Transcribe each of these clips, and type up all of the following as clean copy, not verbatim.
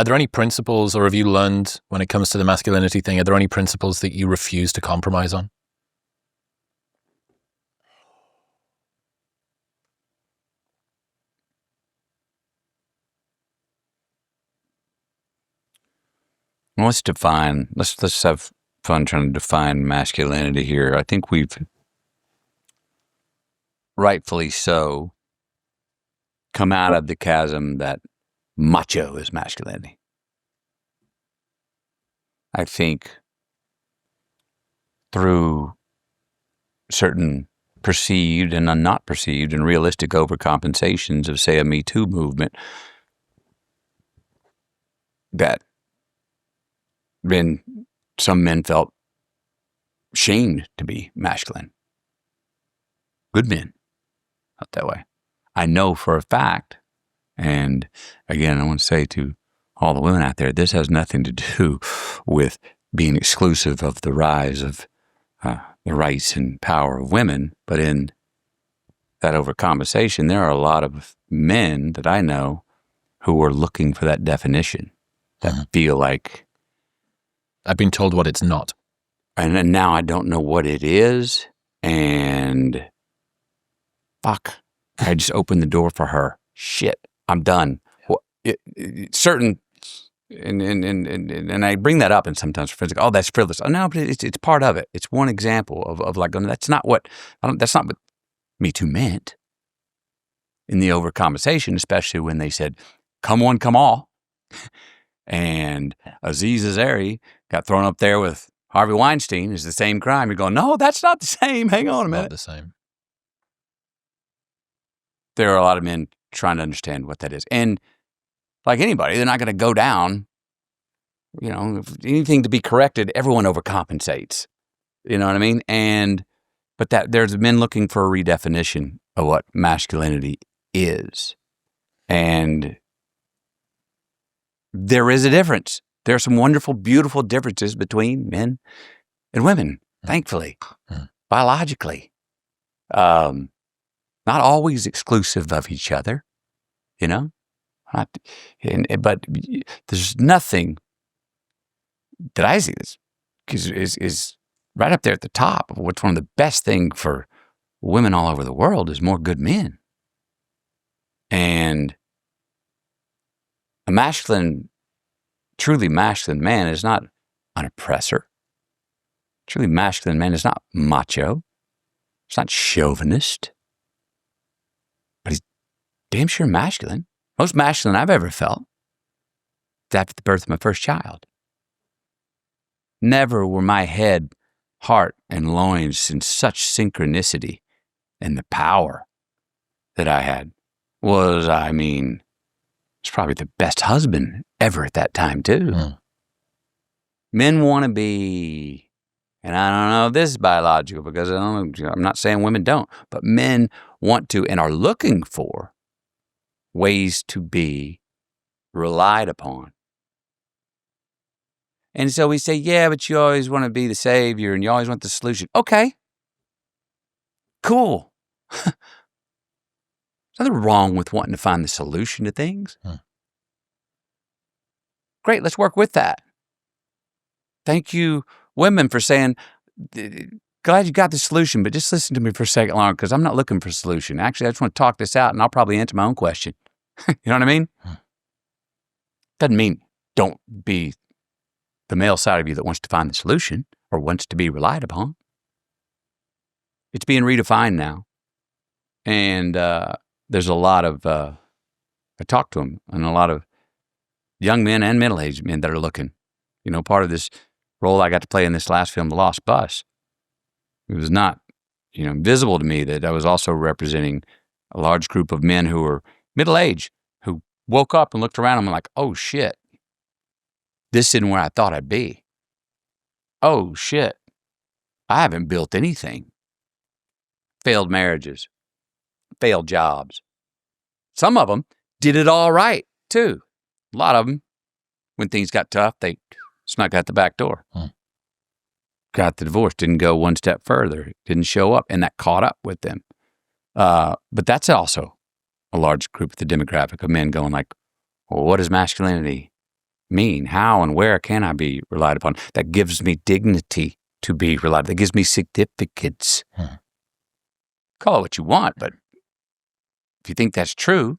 Are there any principles, or have you learned when it comes to the masculinity thing, are there any principles that you refuse to compromise on? Well, let's have fun trying to define masculinity here. I think we've, rightfully so, come out of the chasm that macho is masculinity. I think through certain perceived and not perceived and realistic overcompensations of, say, a Me Too movement, that some men felt shamed to be masculine. Good men felt that way. I know for a fact, and again, I want to say to all the women out there, this has nothing to do with being exclusive of the rise of the rights and power of women, but in that overcompensation, there are a lot of men that I know who are looking for that definition, that feel like, I've been told what it's not. And now I don't know what it is, and fuck, I just opened the door for her. Shit, I'm done. Well, certain, and I bring that up, and sometimes friends like, oh, that's frivolous. Oh, no, but it's part of it. It's one example of like, that's not what Me Too meant in the overconversation, especially when they said, come one, come all. And Aziz Ansari got thrown up there with Harvey Weinstein is the same crime. You're going, no, that's not the same. Hang on a minute. Not the same. There are a lot of men trying to understand what that is. And like anybody, they're not going to go down. You know, if anything to be corrected, everyone overcompensates. You know what I mean? But there's men looking for a redefinition of what masculinity is. And there is a difference. There are some wonderful, beautiful differences between men and women, thankfully, biologically. Not always exclusive of each other, you know? But there's nothing that I see is right up there at the top of what's one of the best things for women all over the world is more good men. And a truly masculine man is not an oppressor. Truly masculine man is not macho. It's not chauvinist. But he's damn sure masculine. Most masculine I've ever felt after the birth of my first child. Never were my head, heart, and loins in such synchronicity, and the power that I had it's probably the best husband ever at that time, too. Men want to be, and I don't know if this is biological because I'm not saying women don't, but men want to and are looking for ways to be relied upon. And so we say, yeah, but you always want to be the savior and you always want the solution. Okay. Cool. There's nothing wrong with wanting to find the solution to things. Great, let's work with that. Thank you, women, for saying, glad you got the solution, but just listen to me for a second longer because I'm not looking for a solution. Actually, I just want to talk this out and I'll probably answer my own question. You know what I mean? Doesn't mean don't be the male side of you that wants to find the solution or wants to be relied upon. It's being redefined now. And there's a lot of, I talk to them, and a lot of young men and middle-aged men that are looking. You know, part of this role I got to play in this last film, The Lost Bus, it was not, visible to me that I was also representing a large group of men who were middle-aged, who woke up and looked around and were like, oh, shit, this isn't where I thought I'd be. Oh, shit, I haven't built anything. Failed marriages, failed jobs. Some of them did it all right, too. A lot of them, when things got tough, they snuck out the back door. Got the divorce, didn't go one step further, didn't show up, and that caught up with them. But that's also a large group of the demographic of men going like, well, what is masculinity? mean? How and where can I be relied upon? That gives me dignity to be relied upon. That gives me significance. Call it what you want, but if you think that's true,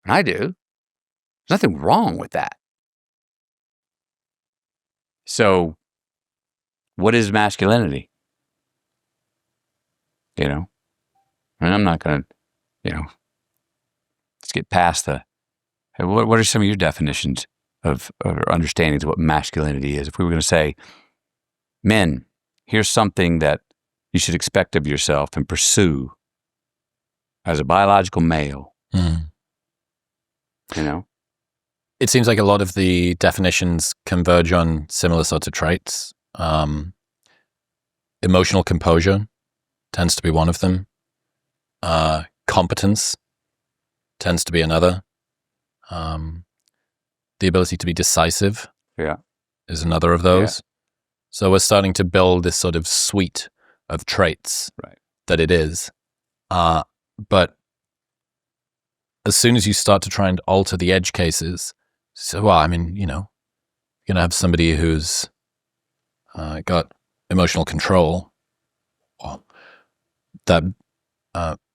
and I do, there's nothing wrong with that. So, what is masculinity? And I'm not going to, let's get past what are some of your definitions of or understandings of what masculinity is? If we were going to say, men, here's something that you should expect of yourself and pursue as a biological male. It seems like a lot of the definitions converge on similar sorts of traits. Emotional composure tends to be one of them. Competence tends to be another. The ability to be decisive is another of those. Yeah. So we're starting to build this sort of suite of traits that it is. But as soon as you start to try and alter the edge cases, you're going to have somebody who's got emotional control, that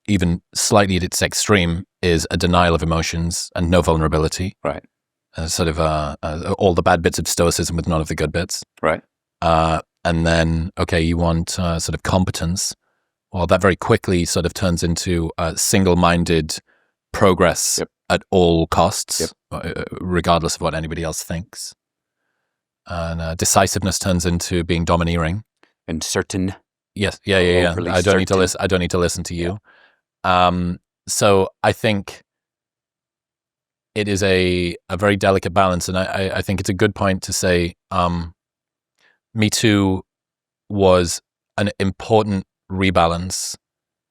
even slightly at its extreme is a denial of emotions and no vulnerability. Right. Sort of all the bad bits of stoicism with none of the good bits. Right. And then, you want sort of competence. Well, that very quickly sort of turns into single-minded progress at all costs, regardless of what anybody else thinks. And decisiveness turns into being domineering and certain. Yes, yeah. I don't need to listen. I don't need to listen to you. So I think it is a very delicate balance, and I think it's a good point to say Me Too was an important rebalance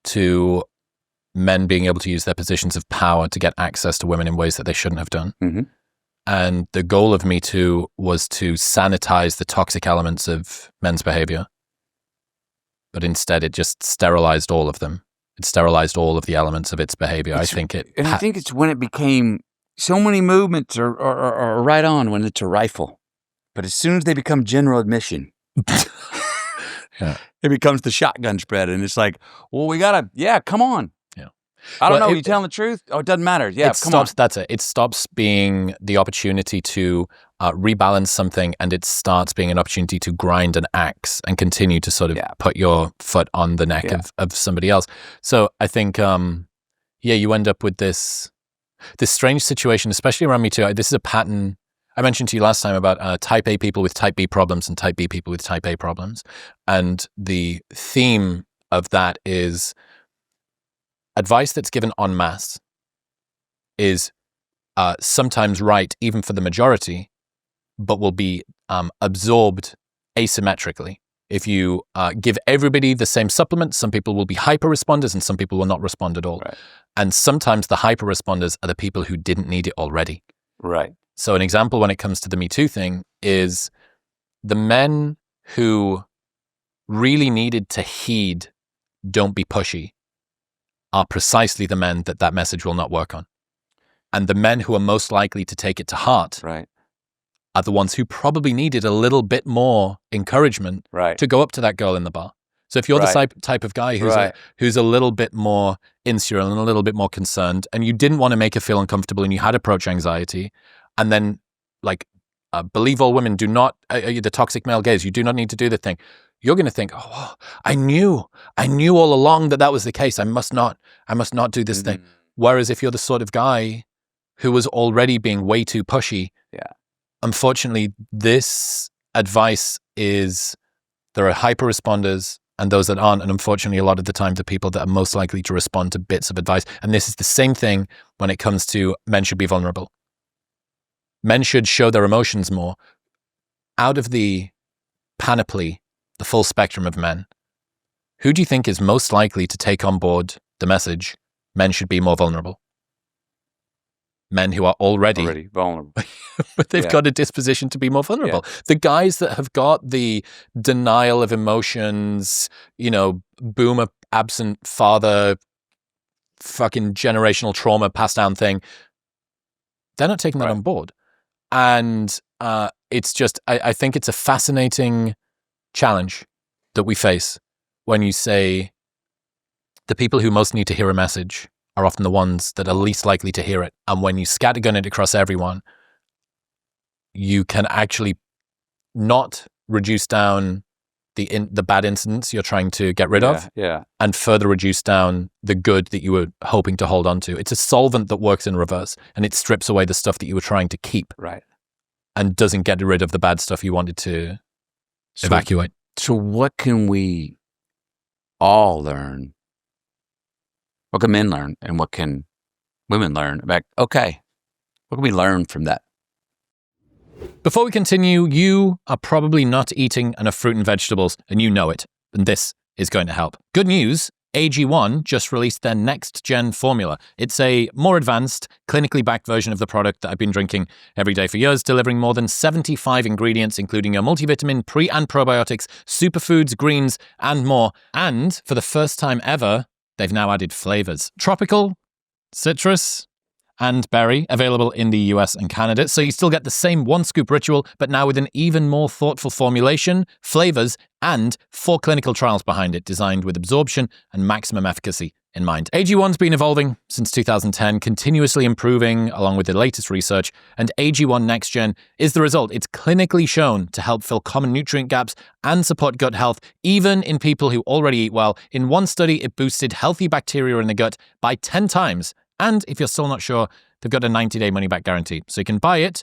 to men being able to use their positions of power to get access to women in ways that they shouldn't have done. Mm-hmm. And the goal of Me Too was to sanitize the toxic elements of men's behavior. But instead, it just sterilized all of them. It sterilized all of the elements of its behavior. I think it's when it became so many movements are right on when it's a rifle. But as soon as they become general admission, it becomes the shotgun spread. And it's like, well, we got to, come on. Yeah. I don't know. Are you telling the truth? Oh, it doesn't matter. Yeah, come on. That's it. It stops being the opportunity to rebalance something, and it starts being an opportunity to grind an axe and continue to sort of put your foot on the neck of somebody else. So I think, you end up with this strange situation, especially around Me Too. This is a pattern I mentioned to you last time about type A people with type B problems and type B people with type A problems. And the theme of that is advice that's given en masse is sometimes right, even for the majority, but will be absorbed asymmetrically. If you give everybody the same supplement, some people will be hyper responders and some people will not respond at all. Right. And sometimes the hyper responders are the people who didn't need it already. Right. So an example when it comes to the Me Too thing is the men who really needed to heed "don't be pushy" are precisely the men that message will not work on. And the men who are most likely to take it to heart are the ones who probably needed a little bit more encouragement to go up to that girl in the bar. So if you're the type of guy who's a little bit more insecure and a little bit more concerned, and you didn't want to make her feel uncomfortable and you had approach anxiety, and then believe all women do not, the toxic male gaze, you do not need to do the thing. You're going to think, oh, I knew all along that was the case. I must not do this thing. Whereas if you're the sort of guy who was already being way too pushy, unfortunately, this advice is there are hyper responders and those that aren't. And unfortunately, a lot of the time, the people that are most likely to respond to bits of advice. And this is the same thing when it comes to men should be vulnerable. Men should show their emotions more. Out of the panoply, the full spectrum of men, who do you think is most likely to take on board the message, men should be more vulnerable? Men who are already vulnerable. But they've got a disposition to be more vulnerable. Yeah. The guys that have got the denial of emotions, boomer, absent father, fucking generational trauma passed down thing, they're not taking that on board. And it's just, I think it's a fascinating challenge that we face when you say the people who most need to hear a message are often the ones that are least likely to hear it. And when you scattergun it across everyone, you can actually not reduce down the bad incidents you're trying to get rid of, and further reduce down the good that you were hoping to hold on to. It's a solvent that works in reverse, and it strips away the stuff that you were trying to keep, and doesn't get rid of the bad stuff you wanted to evacuate. So what can we all learn? What can men learn, and what can women learn about, okay, what can we learn from that? Before we continue, you are probably not eating enough fruit and vegetables, and you know it, and this is going to help. Good news, AG1 just released their next-gen formula. It's a more advanced, clinically backed version of the product that I've been drinking every day for years, delivering more than 75 ingredients, including your multivitamin, pre- and probiotics, superfoods, greens, and more. And for the first time ever, they've now added flavors. Tropical, citrus, and berry, available in the US and Canada. So you still get the same one-scoop ritual, but now with an even more thoughtful formulation, flavors, and 4 clinical trials behind it, designed with absorption and maximum efficacy in mind. AG1's been evolving since 2010, continuously improving along with the latest research, and AG1 Next Gen is the result. It's clinically shown to help fill common nutrient gaps and support gut health, even in people who already eat well. In one study, it boosted healthy bacteria in the gut by 10 times. And if you're still not sure, they've got a 90-day money-back guarantee. So you can buy it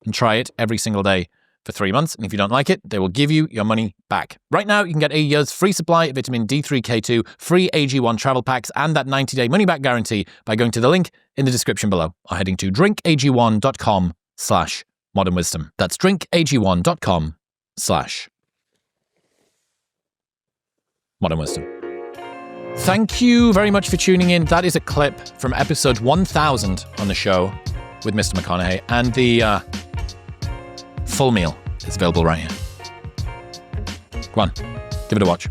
and try it every single day for 3 months. And if you don't like it, they will give you your money back. Right now, you can get a year's free supply of vitamin D3K2, free AG1 travel packs, and that 90-day money-back guarantee by going to the link in the description below or heading to drinkag1.com/modern wisdom. That's drinkag1.com/modern wisdom. Thank you very much for tuning in. That is a clip from episode 1000 on the show with Mr. McConaughey, and the full meal is available right here. Go on, give it a watch.